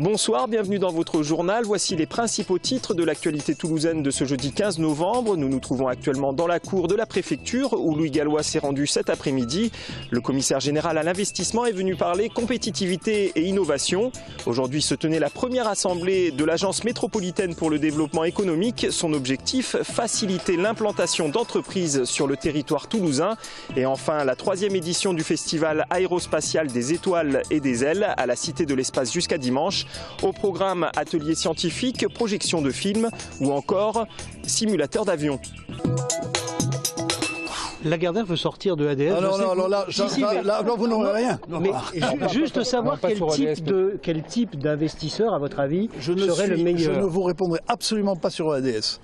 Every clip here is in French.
Bonsoir, bienvenue dans votre journal. Voici les principaux titres de l'actualité toulousaine de ce jeudi 15 novembre. Nous nous trouvons actuellement dans la cour de la préfecture où Louis Gallois s'est rendu cet après-midi. Le commissaire général à l'investissement est venu parler compétitivité et innovation. Aujourd'hui se tenait la première assemblée de l'Agence métropolitaine pour le développement économique. Son objectif, faciliter l'implantation d'entreprises sur le territoire toulousain. Et enfin, la 3e édition du festival aérospatial des étoiles et des ailes à la Cité de l'Espace jusqu'à dimanche. Au programme ateliers scientifiques, projections de films ou encore simulateur d'avion. Lagardère veut sortir de ADS. Là, vous n'aurez rien. Mais juste savoir quel type d'investisseur, à votre avis, serait le meilleur. Je ne vous répondrai absolument pas sur ADS.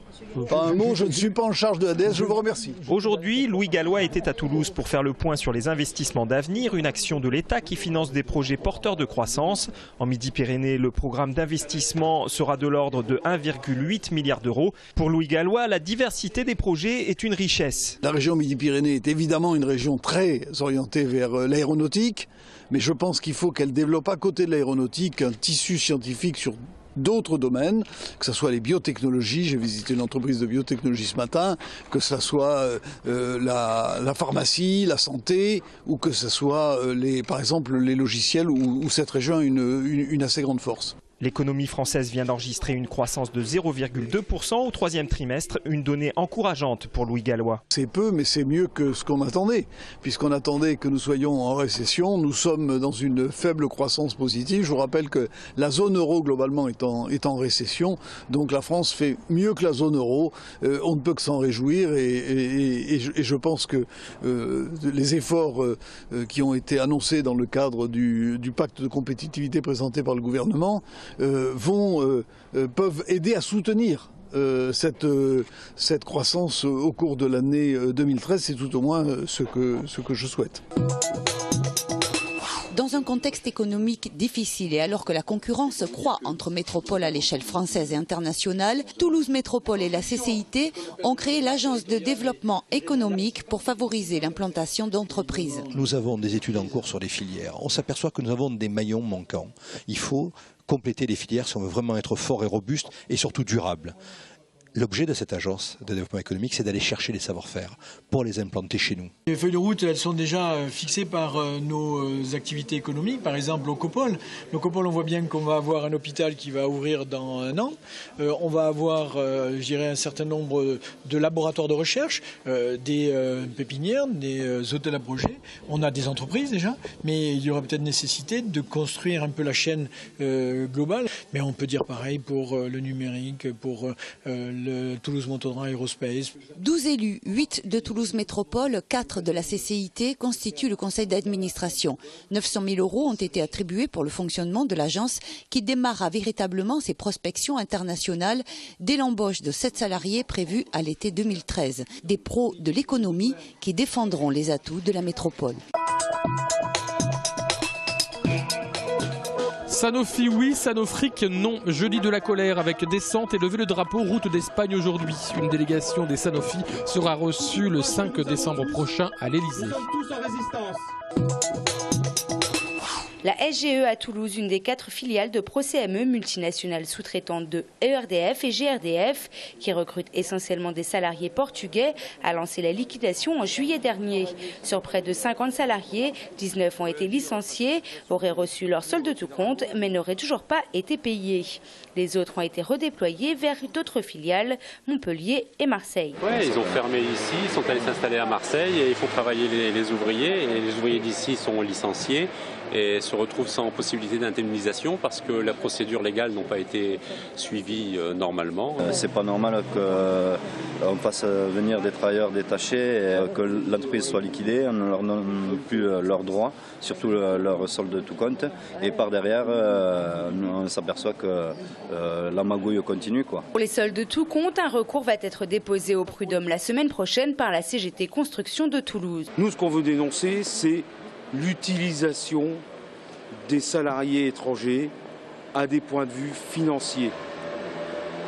Pas un mot, je ne suis pas en charge de ADS, je vous remercie. Aujourd'hui, Louis Gallois était à Toulouse pour faire le point sur les investissements d'avenir, une action de l'État qui finance des projets porteurs de croissance. En Midi-Pyrénées, le programme d'investissement sera de l'ordre de 1,8 milliard d'euros. Pour Louis Gallois, la diversité des projets est une richesse. La région Midi-Pyrénées est évidemment une région très orientée vers l'aéronautique, mais je pense qu'il faut qu'elle développe à côté de l'aéronautique un tissu scientifique sur d'autres domaines, que ce soit les biotechnologies, j'ai visité une entreprise de biotechnologie ce matin, que ce soit la pharmacie, la santé, ou que ce soit par exemple les logiciels où cette région a une assez grande force. L'économie française vient d'enregistrer une croissance de 0,2% au 3e trimestre, une donnée encourageante pour Louis Gallois. C'est peu, mais c'est mieux que ce qu'on attendait. Puisqu'on attendait que nous soyons en récession, nous sommes dans une faible croissance positive. Je vous rappelle que la zone euro globalement est en récession, donc la France fait mieux que la zone euro. On ne peut que s'en réjouir et je pense que les efforts qui ont été annoncés dans le cadre du pacte de compétitivité présenté par le gouvernement peuvent aider à soutenir cette croissance au cours de l'année 2013. C'est tout au moins ce que je souhaite. Dans un contexte économique difficile et alors que la concurrence croît entre métropoles à l'échelle française et internationale, Toulouse Métropole et la CCIT ont créé l'Agence de développement économique pour favoriser l'implantation d'entreprises. Nous avons des études en cours sur les filières. On s'aperçoit que nous avons des maillons manquants. Il faut compléter les filières si on veut vraiment être fort et robuste et surtout durable. L'objet de cette agence de développement économique, c'est d'aller chercher les savoir-faire pour les implanter chez nous. Les feuilles de route, elles sont déjà fixées par nos activités économiques, par exemple l'Ocopole. L'Ocopole, on voit bien qu'on va avoir un hôpital qui va ouvrir dans 1 an. On va avoir, je dirais, un certain nombre de laboratoires de recherche, des pépinières, des hôtels à projet. On a des entreprises déjà, mais il y aura peut-être nécessité de construire un peu la chaîne globale. Mais on peut dire pareil pour le numérique, pour le Toulouse-Montauban Aerospace. 12 élus, 8 de Toulouse Métropole, 4 de la CCIT constituent le conseil d'administration. 900 000 € ont été attribués pour le fonctionnement de l'agence qui démarrera véritablement ses prospections internationales dès l'embauche de 7 salariés prévus à l'été 2013. Des pros de l'économie qui défendront les atouts de la métropole. Sanofi oui, Sanofric non. Jeudi de la colère avec descente et lever le drapeau route d'Espagne aujourd'hui. Une délégation des Sanofi sera reçue le 5 décembre prochain à l'Elysée. La SGE à Toulouse, une des 4 filiales de ProCME, multinationale sous-traitante de ERDF et GRDF, qui recrute essentiellement des salariés portugais, a lancé la liquidation en juillet dernier. Sur près de 50 salariés, 19 ont été licenciés, auraient reçu leur solde de tout compte, mais n'auraient toujours pas été payés. Les autres ont été redéployés vers d'autres filiales, Montpellier et Marseille. Oui, ils ont fermé ici, ils sont allés s'installer à Marseille et ils font travailler les ouvriers. Et les ouvriers d'ici sont licenciés et se retrouvent sans possibilité d'indemnisation parce que la procédure légale n'a pas été suivie normalement. C'est pas normal qu'on fasse venir des travailleurs détachés et que l'entreprise soit liquidée, on ne leur donne plus leurs droits, surtout leur solde de tout compte. Et par derrière, on s'aperçoit que la magouille continue, quoi. Pour les soldes de tout compte, un recours va être déposé au prud'homme la semaine prochaine par la CGT Construction de Toulouse. Nous, ce qu'on veut dénoncer, c'est l'utilisation des salariés étrangers à des points de vue financiers.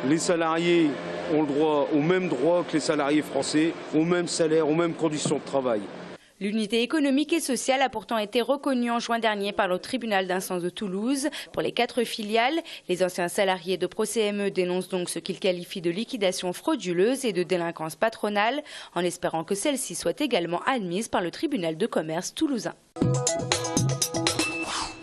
Les salariés ont le droit aux mêmes droits que les salariés français, aux mêmes salaires, aux mêmes conditions de travail. L'unité économique et sociale a pourtant été reconnue en juin dernier par le tribunal d'instance de Toulouse. Pour les 4 filiales, les anciens salariés de ProCME dénoncent donc ce qu'ils qualifient de liquidation frauduleuse et de délinquance patronale, en espérant que celle-ci soit également admise par le tribunal de commerce toulousain.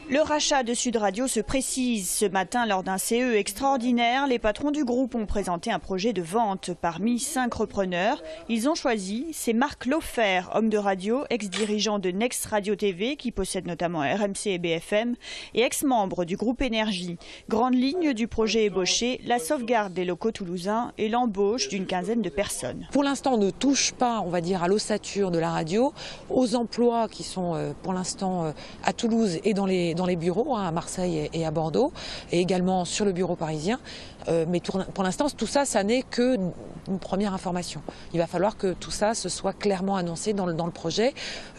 Le rachat de Sud Radio se précise. Ce matin, lors d'un CE extraordinaire, les patrons du groupe ont présenté un projet de vente. Parmi 5 repreneurs, ils ont choisi, c'est Marc Laufer, homme de radio, ex-dirigeant de Next Radio TV, qui possède notamment RMC et BFM, et ex-membre du groupe Énergie. Grande ligne du projet ébauché, la sauvegarde des locaux toulousains et l'embauche d'une quinzaine de personnes. Pour l'instant, on ne touche pas, on va dire, à l'ossature de la radio, aux emplois qui sont pour l'instant à Toulouse et dans les bureaux, à Marseille et à Bordeaux, et également sur le bureau parisien. Mais pour l'instant, tout ça, ça n'est qu'une première information. Il va falloir que tout ça se soit clairement annoncé dans le projet.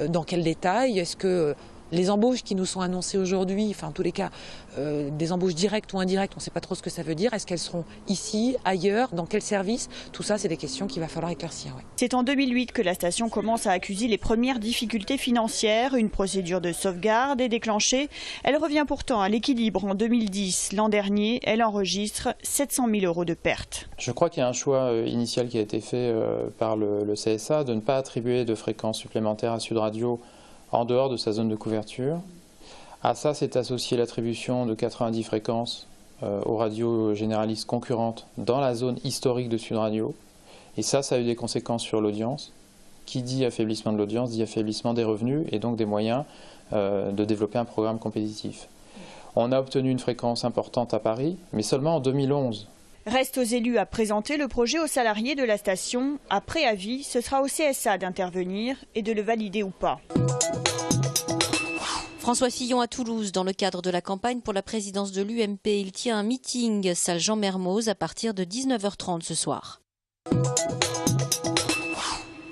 Dans quel détail? Est-ce que les embauches qui nous sont annoncées aujourd'hui, enfin en tous les cas, des embauches directes ou indirectes, on ne sait pas trop ce que ça veut dire. Est-ce qu'elles seront ici, ailleurs, dans quel service? Tout ça, c'est des questions qu'il va falloir éclaircir. Oui. C'est en 2008 que la station commence à accuser les premières difficultés financières. Une procédure de sauvegarde est déclenchée. Elle revient pourtant à l'équilibre en 2010. L'an dernier, elle enregistre 700 000 € de pertes. Je crois qu'il y a un choix initial qui a été fait par le CSA de ne pas attribuer de fréquences supplémentaires à Sud Radio en dehors de sa zone de couverture. À ça, c'est associé l'attribution de 90 fréquences aux radios généralistes concurrentes dans la zone historique de Sud Radio. Et ça a eu des conséquences sur l'audience. Qui dit affaiblissement de l'audience, dit affaiblissement des revenus et donc des moyens de développer un programme compétitif. On a obtenu une fréquence importante à Paris, mais seulement en 2011. Reste aux élus à présenter le projet aux salariés de la station. Après avis, ce sera au CSA d'intervenir et de le valider ou pas. François Fillon à Toulouse, dans le cadre de la campagne pour la présidence de l'UMP. Il tient un meeting, salle Jean Mermoz, à partir de 19h30 ce soir.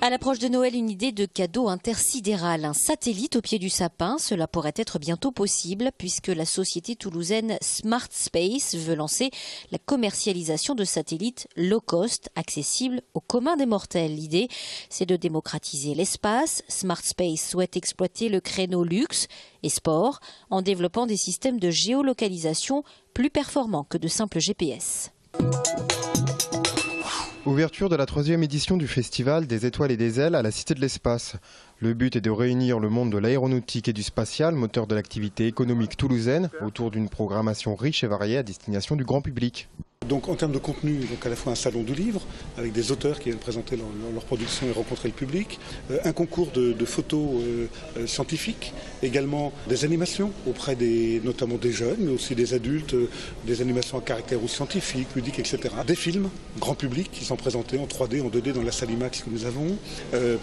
À l'approche de Noël, une idée de cadeau intersidéral, un satellite au pied du sapin. Cela pourrait être bientôt possible puisque la société toulousaine Smart Space veut lancer la commercialisation de satellites low cost, accessibles au commun des mortels. L'idée, c'est de démocratiser l'espace. Smart Space souhaite exploiter le créneau luxe et sport en développant des systèmes de géolocalisation plus performants que de simples GPS. Ouverture de la 3e édition du festival des étoiles et des ailes à la Cité de l'Espace. Le but est de réunir le monde de l'aéronautique et du spatial, moteur de l'activité économique toulousaine, autour d'une programmation riche et variée à destination du grand public. Donc en termes de contenu, donc à la fois un salon du livre, avec des auteurs qui viennent présenter leur production et rencontrer le public, un concours de photos scientifiques, également des animations auprès notamment des jeunes, mais aussi des adultes, des animations à caractère ou scientifique, ludique, etc. Des films, grand public, qui sont présentés en 3D, en 2D dans la salle IMAX que nous avons.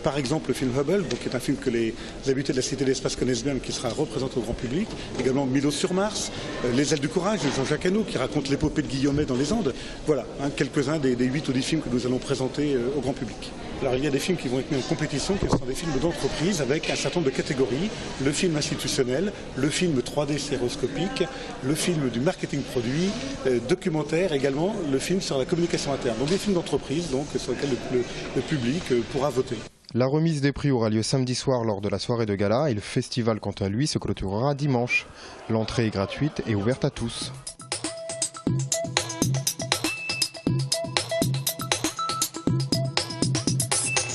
Par exemple le film Hubble, donc, qui est un film que les habitants de la Cité de l'Espace connaissent bien, mais qui sera représenté au grand public. Également Milo sur Mars, Les ailes du courage de Jean-Jacques Hano, qui raconte l'épopée de Guillaumet dans les Andes. Voilà, quelques-uns des 8 ou 10 films que nous allons présenter au grand public. Alors il y a des films qui vont être mis en compétition, qui sont des films d'entreprise avec un certain nombre de catégories. Le film institutionnel, le film 3D stéréoscopique, le film du marketing produit, documentaire également, le film sur la communication interne. Donc des films d'entreprise sur lesquels le public pourra voter. La remise des prix aura lieu samedi soir lors de la soirée de gala et le festival quant à lui se clôturera dimanche. L'entrée est gratuite et ouverte à tous.